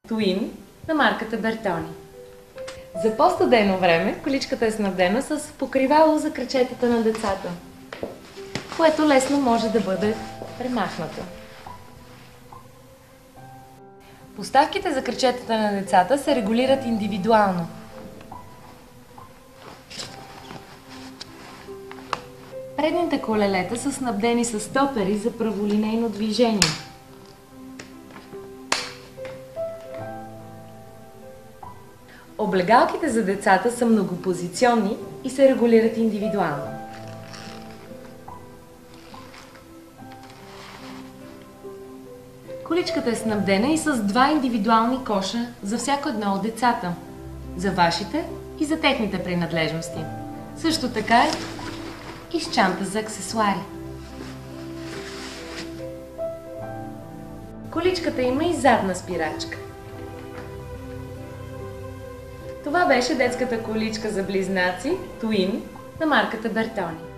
Twin на марката Bertoni. За по-студено време количката е снабдена с покривало за крачетата на децата, което лесно може да бъде премахнато. Поставките за крачетата на децата се регулират индивидуално. Предните колелета са снабдени с стопери за праволинейно движение. Облегалките за децата са многопозиционни и се регулират индивидуално. Количката е снабдена и с два индивидуални коша за всяко едно от децата, за вашите и за техните принадлежности. Също така е и с чанта за аксесуари. Количката има и задна спирачка. Това беше детската количка за близнаци Twin на марката Bertoni.